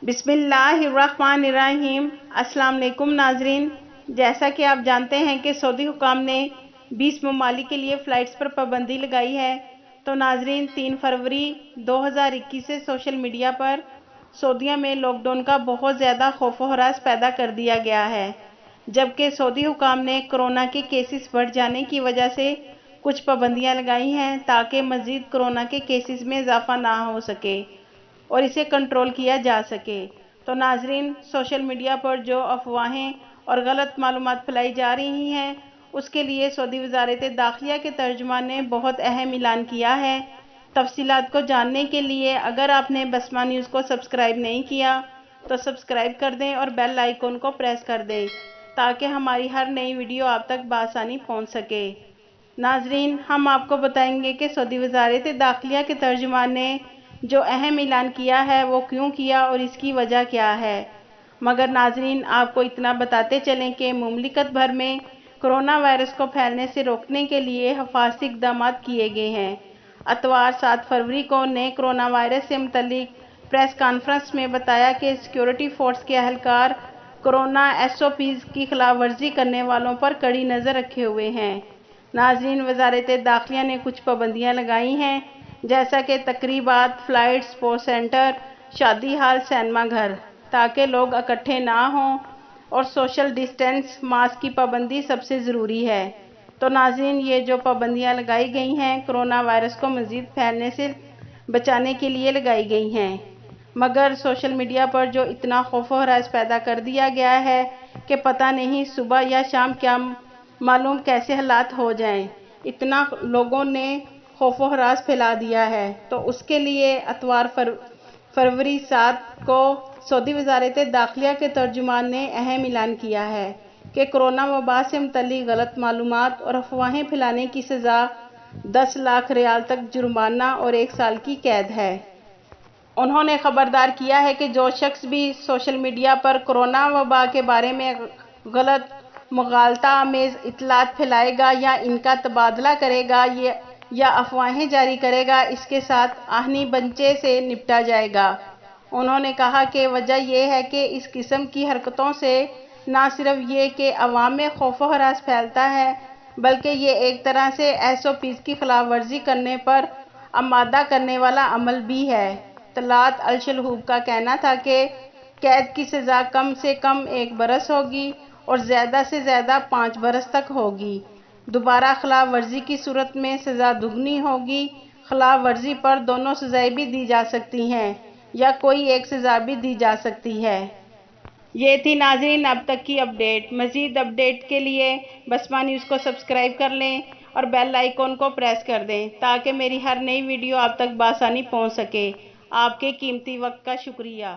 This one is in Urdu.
بسم اللہ الرحمن الرحیم۔ السلام علیکم ناظرین، جیسا کہ آپ جانتے ہیں کہ سعودی حکام نے 20 ممالک کے لیے فلائٹس پر پابندی لگائی ہے، تو ناظرین 3 فروری 2021 سے سوشل میڈیا پر سعودیہ میں لاک ڈاؤن کا بہت زیادہ خوف و ہراس پیدا کر دیا گیا ہے، جبکہ سعودی حکام نے کرونا کے کیسز بڑھ جانے کی وجہ سے کچھ پابندیاں لگائی ہیں تاکہ مزید کرونا کے کیسز میں اضافہ نہ ہو سکے اور اسے کنٹرول کیا جا سکے۔ تو ناظرین، سوشل میڈیا پر جو افواہیں اور غلط معلومات پھیلائی جا رہی ہیں، اس کے لیے سعودی وزارت داخلہ کے ترجمان نے بہت اہم اعلان کیا ہے۔ تفصیلات کو جاننے کے لیے اگر آپ نے بسمہ نیوز کو سبسکرائب نہیں کیا تو سبسکرائب کر دیں اور بیل آئیکن کو پریس کر دیں تاکہ ہماری ہر نئی ویڈیو آپ تک بآسانی پہنچ سکے۔ ناظرین، ہم آپ کو بتائیں گے کہ سعودی وزارت داخلہ کے ترجمان نے جو اہم اعلان کیا ہے وہ کیوں کیا اور اس کی وجہ کیا ہے۔ مگر ناظرین، آپ کو اتنا بتاتے چلیں کہ مملکت بھر میں کرونا وائرس کو پھیلنے سے روکنے کے لیے حفاظتی اقدامات کیے گئے ہیں۔ اتوار 7 فروری کو نئے کرونا وائرس سے متعلق پریس کانفرنس میں بتایا کہ سیکورٹی فورس کے اہلکار کرونا SOPs کی خلاف ورزی کرنے والوں پر کڑی نظر رکھے ہوئے ہیں۔ ناظرین، وزارت داخلہ نے کچھ پابندیاں لگائی ہیں، جیسا کہ تقریبات، فلائٹ، سپورٹس سینٹر، شادی ہال، سینما گھر، تاکہ لوگ اکٹھے نہ ہوں اور سوشل ڈسٹینس، ماسک کی پابندی سب سے ضروری ہے۔ تو ناظرین، یہ جو پابندیاں لگائی گئی ہیں کرونا وائرس کو مزید پھیلنے سے بچانے کے لیے لگائی گئی ہیں، مگر سوشل میڈیا پر جو اتنا خوف و ہراس پیدا کر دیا گیا ہے کہ پتہ نہیں صبح یا شام کیا معلوم کیسے حالات ہو جائیں، اتنا لوگوں نے خوف و ہراس پھیلا دیا ہے۔ تو اس کے لیے اتوار فروری 7 کو سعودی وزارت داخلہ کے ترجمان نے اہم اعلان کیا ہے کہ کرونا وبا سے متعلق غلط معلومات اور افواہیں پھیلانے کی سزا 10 لاکھ ریال تک جرمانہ اور 1 سال کی قید ہے۔ انہوں نے خبردار کیا ہے کہ جو شخص بھی سوشل میڈیا پر کرونا وبا کے بارے میں غلط، مغالطہ آمیز اطلاعات پھیلائے گا یا ان کا تبادلہ کرے گا یا افواہیں جاری کرے گا، اس کے ساتھ آہنی بنچے سے نپٹا جائے گا۔ انہوں نے کہا کہ وجہ یہ ہے کہ اس قسم کی حرکتوں سے نہ صرف یہ کہ عوام میں خوف و ہراس پھیلتا ہے، بلکہ یہ ایک طرح سے SOPs کی خلاف ورزی کرنے پر آمادہ کرنے والا عمل بھی ہے۔ طلعت الشلہوب کا کہنا تھا کہ قید کی سزا کم سے کم 1 برس ہوگی اور زیادہ سے زیادہ 5 برس تک ہوگی۔ دوبارہ خلاف ورزی کی صورت میں سزا دوگنی ہوگی۔ خلاف ورزی پر دونوں سزائیں بھی دی جا سکتی ہیں یا کوئی ایک سزا بھی دی جا سکتی ہے۔ یہ تھی ناظرین اب تک کی اپڈیٹ۔ مزید اپڈیٹ کے لیے بسمہ نیوز کو سبسکرائب کر لیں اور بیل آئیکن کو پریس کر دیں تاکہ میری ہر نئی ویڈیو آپ تک بآسانی پہنچ سکے۔ آپ کے قیمتی وقت کا شکریہ۔